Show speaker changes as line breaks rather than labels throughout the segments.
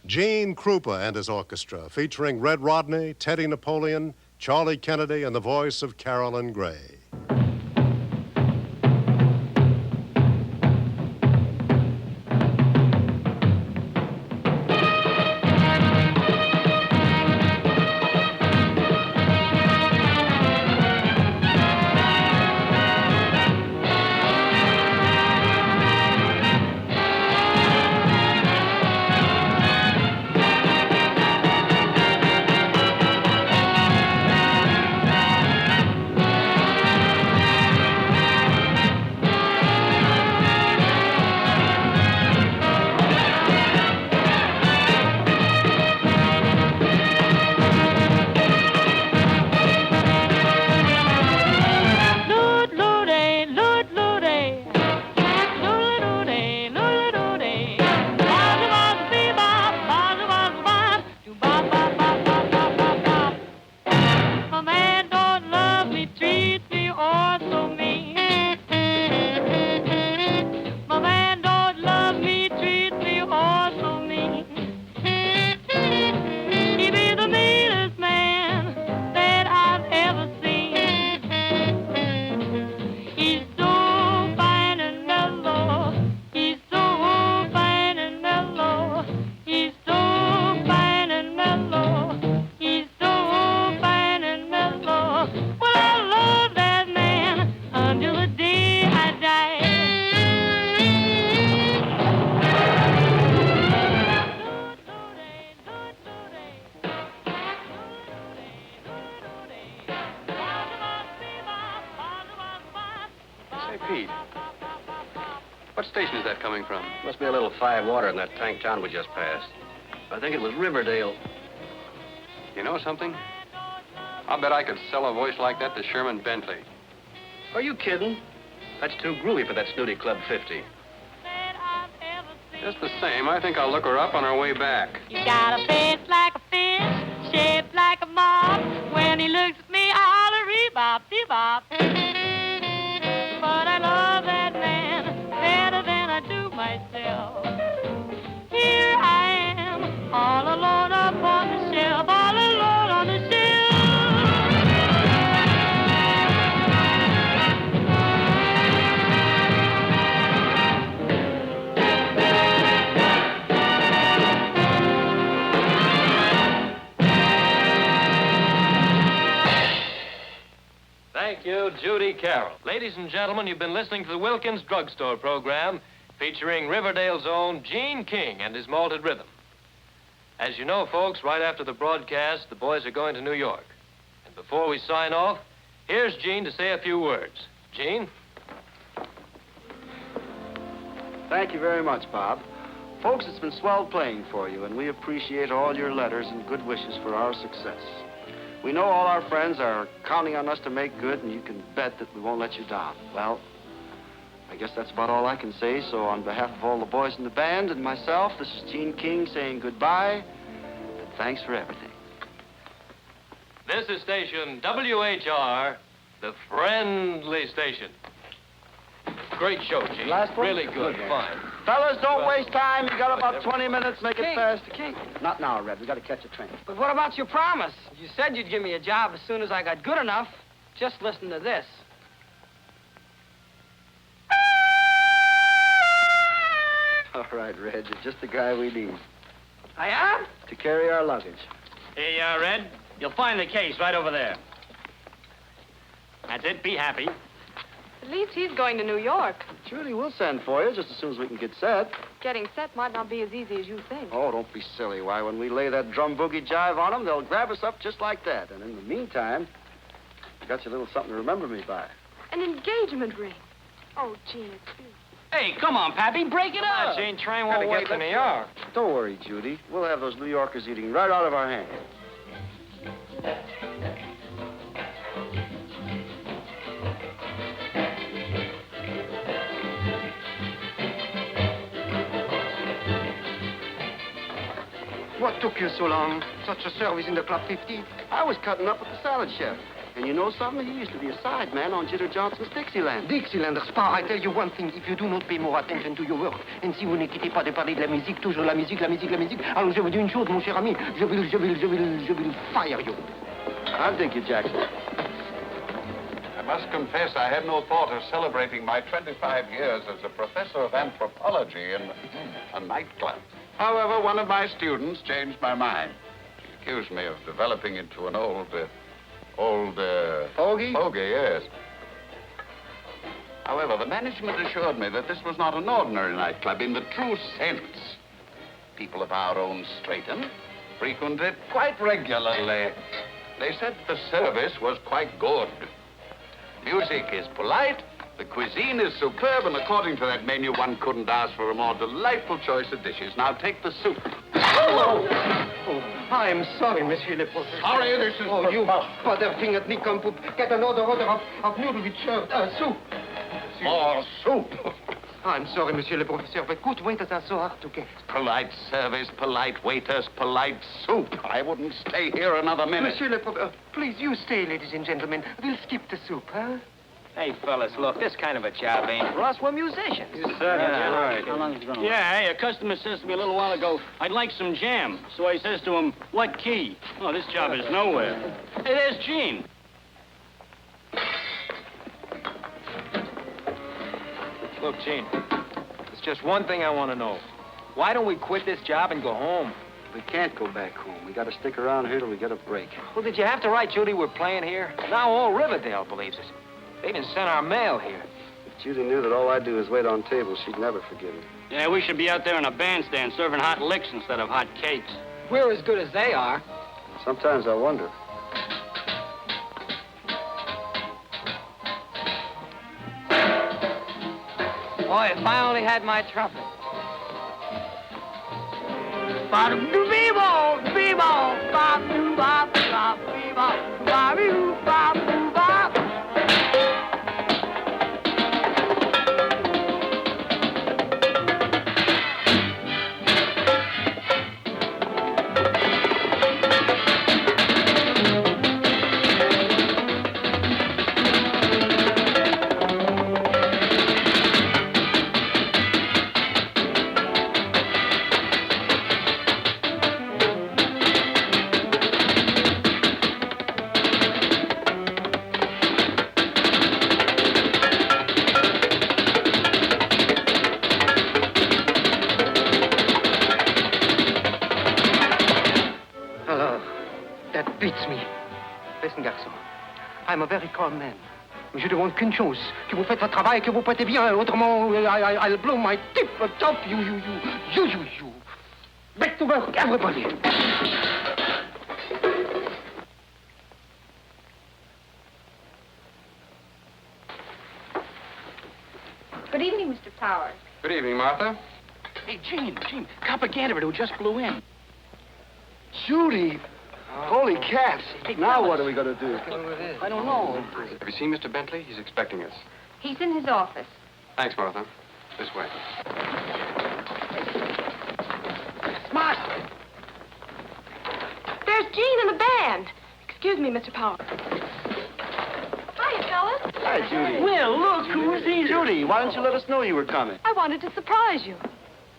Gene Krupa and his orchestra, featuring Red Rodney, Teddy Napoleon, Charlie Kennedy, and the voice of Carolyn Grey.
Pete, what station is that coming from?
Must be a little 5 water in that tank town we just passed. I think it was Riverdale.
You know something? I'll bet I could sell a voice like that to Sherman Bentley.
Are you kidding? That's too groovy for that snooty Club 50.
Just the same, I think I'll look her up on our way back.
You got a face like a fish, shaped like a moth. When he looks at me, I'll rebop, bebop. But I love that man better than I do myself. Here I am, all alone up on the shelf, all alone on the shelf.
Thank you, Judy Carroll. Ladies and gentlemen, you've been listening to the Wilkins Drugstore program featuring Riverdale's own Gene King and his malted rhythm. As you know, folks, right after the broadcast, the boys are going to New York. And before we sign off, here's Gene to say a few words. Gene?
Thank you very much, Bob. Folks, it's been swell playing for you, and we appreciate all your letters and good wishes for our success. We know all our friends are counting on us to make good, and you can bet that we won't let you down. Well, I guess that's about all I can say. So on behalf of all the boys in the band and myself, this is Gene King saying goodbye, and thanks for everything.
This is station WHR, the friendly station. Great show, Gene.
Last one?
Really good, fine.
Fellas, don't waste time. You got about 20 minutes. Make it
King,
fast.
King.
Not now, Red. We got to catch a train.
But what about your promise? You said you'd give me a job as soon as I got good enough. Just listen to this.
All right, Red. You're just the guy we need
I am?
to carry our luggage.
Hey, Red, you'll find the case right over there. That's it. Be happy.
At least he's going to New York.
Judy, we'll send for you just as soon as we can get set.
Getting set might not be as easy as you think.
Oh, don't be silly. Why, when we lay that drum boogie jive on them, they'll grab us up just like that. And in the meantime, I got you a little something to remember me by.
An engagement ring. Oh, Gene, it's you.
Hey, come on, Pappy, break it up.
Gene, train won't wait to New York.
Don't worry, Judy. We'll have those New Yorkers eating right out of our hands.
What took you so long? Such a service in the Club 50?
I was cutting up with the salad chef. And you know something? He used to be a side man on Jitter Johnson's Dixieland.
Dixieland, Spa, I tell you one thing. If you do not pay more attention to your work, and si vous ne quittez pas de parler de la musique, toujours la musique, la musique, la musique, alors je vous dis une chose, mon cher ami, je will fire you.
I'll dig you, Jackson.
I must confess I had no thought of celebrating my 25 years as a professor of anthropology in a nightclub. However, one of my students changed my mind. She accused me of developing into an old...
Fogey?
Fogey, yes. However, the management assured me that this was not an ordinary nightclub in the true sense. People of our own stratum frequent it quite regularly. They said the service was quite good. Music is polite, the cuisine is superb, and according to that menu, one couldn't ask for a more delightful choice of dishes. Now, take the soup.
Oh, I am sorry, Monsieur le Professeur.
Sorry, this is...
Oh, you butterfingered nincompoop. Get another order of noodle with soup.
More soup.
I'm sorry, Monsieur le Professeur, but good waiters are so hard to get.
Polite service, polite waiters, polite soup. I wouldn't stay here another minute.
Monsieur le Professeur, please, you stay, ladies and gentlemen. We'll skip the soup, huh?
Hey, fellas, look, this kind of a job ain't for us. We're musicians.
Right.
How long has it been on? Yeah, hey, a customer says to me a little while ago, I'd like some jam. So I says to him, what key? Oh, this job is nowhere. Hey, there's Gene.
Look, Gene, there's just one thing I want to know. Why don't we quit this job and go home?
We can't go back home. We got to stick around here till we get a break.
Well, did you have to write Judy we're playing here? Now all Riverdale believes it. They even sent our mail here.
If Judy knew that all I do is wait on tables, she'd never forgive me.
Yeah, we should be out there in a bandstand serving hot licks instead of hot cakes.
We're as good as they are.
Sometimes I wonder.
Boy, if I only had my trumpet.
I'm a very calm man. Je demande qu'une chose, que vous faites votre travail, que vous prêtez bien, autrement, I'll blow my tip top, you. Back to work, everybody.
Good evening, Mr. Towers.
Good evening, Martha.
Hey, Gene, propaganda who just blew in.
Judy! Holy cats! Now what are we going to do?
I don't know.
Have you seen Mr. Bentley? He's expecting us.
He's in his office.
Thanks, Martha. This way.
Smart. There's Gene and the band. Excuse me, Mr. Powers. Hiya, fellas.
Hi, Judy.
Well, look, who's here?
Judy, why didn't you let us know you were coming?
I wanted to surprise you.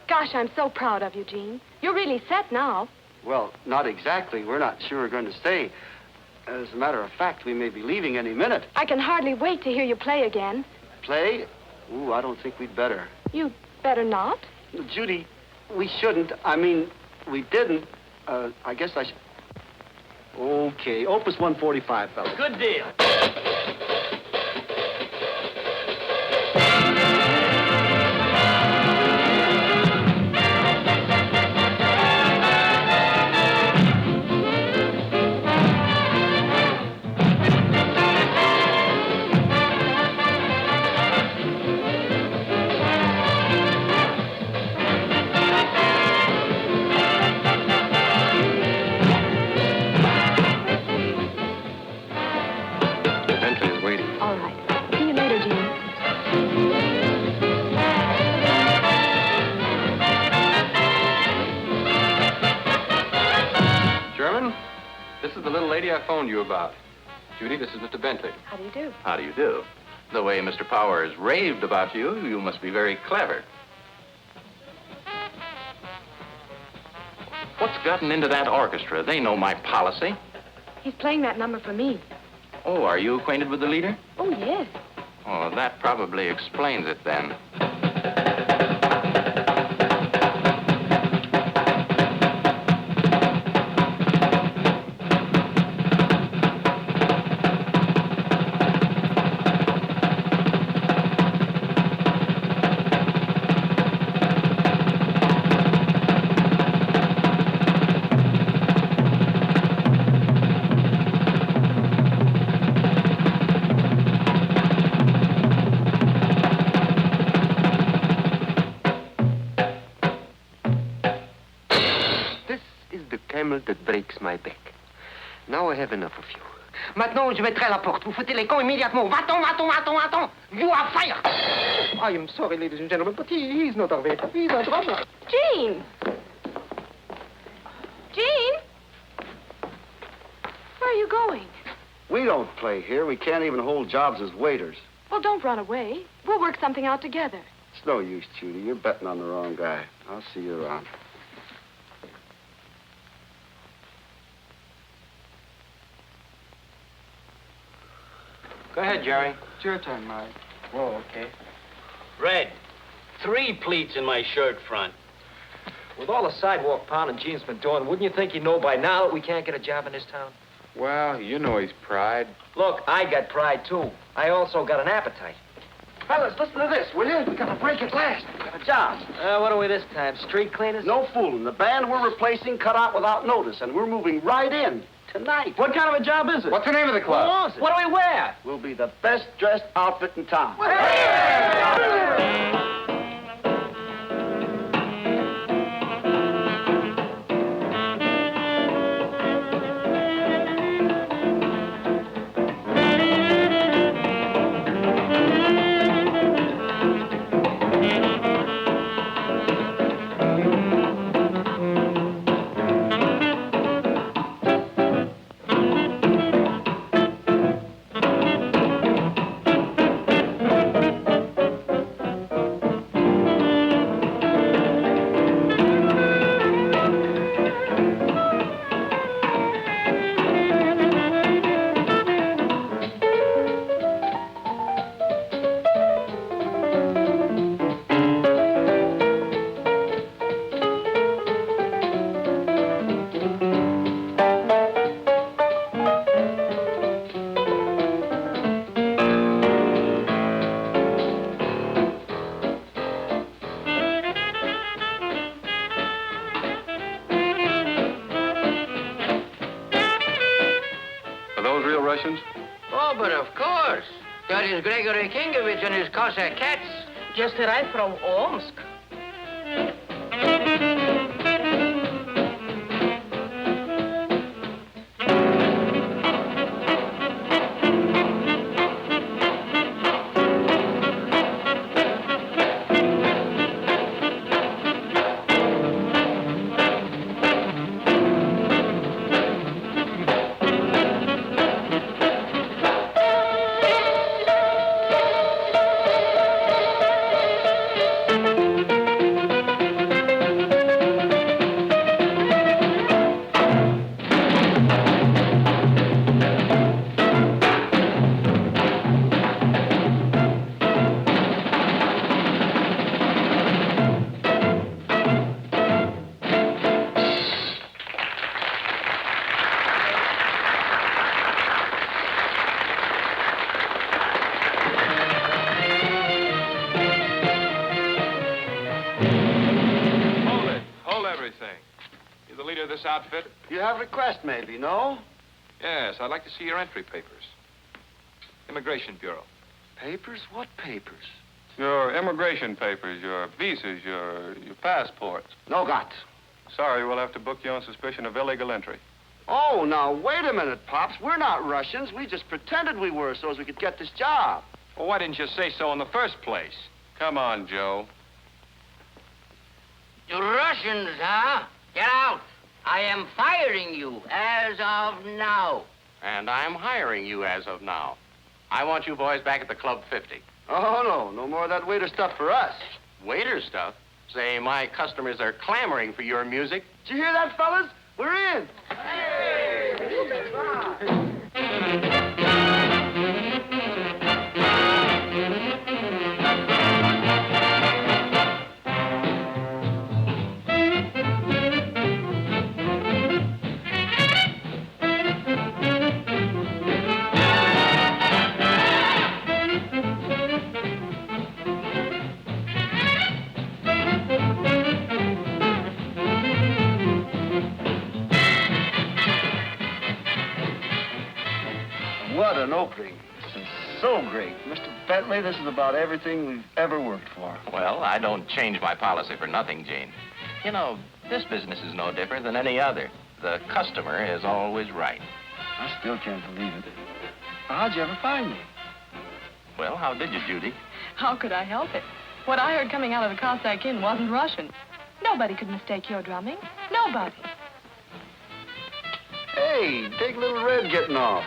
Gosh, I'm so proud of you, Gene. You're really set now.
Well, not exactly. We're not sure we're going to stay. As a matter of fact, we may be leaving any minute.
I can hardly wait to hear you play again.
Play? Ooh, I don't think we'd better.
You'd better not.
Judy, we shouldn't. I mean, we didn't. I guess I should. Okay, Opus 145, fellas.
Good deal.
This is the little lady I phoned you about.
Judy. This is Mr. Bentley.
How do you do?
How do you do? The way Mr. Powers raved about you, you must be very clever. What's gotten into that orchestra? They know my policy.
He's playing that number for me.
Oh, are you acquainted with the leader?
Oh, yes.
Oh, that probably explains it then.
That breaks my back. Now I have enough of you. Maintenant, je mettrai la porte. Vous foutez les camps immédiatement. Va-t'en, va-t'en, va-t'en, va-t'en. You are fired. I am sorry, ladies and gentlemen, but he's not a waiter. He's a drummer.
Gene! Gene? Where are you going?
We don't play here. We can't even hold jobs as waiters.
Well, don't run away. We'll work something out together.
It's no use, Judy. You're betting on the wrong guy. I'll see you around.
Go ahead, Jerry.
It's your turn, Mike.
Oh, okay. Red, 3 pleats in my shirt front.
With all the sidewalk pounding Gene's been doing, wouldn't you think he'd know by now that we can't get a job in this town?
Well, you know his pride.
Look, I got pride, too. I also got an appetite.
Fellas, listen to this, will you? We got a break at last. We got a job.
What are we this time, street cleaners?
No fooling. The band we're replacing cut out without notice, and we're moving right in tonight.
What kind of a job is it?
What's the name of the club?
What do we wear?
We'll be the best-dressed outfit in town.
Oh, but of course. That is Gregory Kingovich and his Cossack cats.
Just arrived from Omsk.
This outfit?
You have a request, maybe, no?
Yes, I'd like to see your entry papers. Immigration Bureau.
Papers? What papers?
Your immigration papers, your visas, your passports.
No got.
Sorry, we'll have to book you on suspicion of illegal entry.
Oh, now, wait a minute, Pops. We're not Russians. We just pretended we were so as we could get this job.
Well, why didn't you say so in the first place? Come on, Joe.
You Russians, huh? Get out. I am firing you as of now.
And I'm hiring you as of now. I want you boys back at the Club 50.
Oh, no. No more of that waiter stuff for us.
Waiter stuff? Say, my customers are clamoring for your music.
Did you hear that, fellas? We're in. What an opening. This is so great. Mr. Bentley, this is about everything we've ever worked for.
Well, I don't change my policy for nothing, Gene. You know, this business is no different than any other. The customer is always right.
I still can't believe it. How'd you ever find me?
Well, how did you, Judy?
How could I help it? What I heard coming out of the Cossack Inn wasn't Russian. Nobody could mistake your drumming. Nobody.
Hey, take little Red getting off.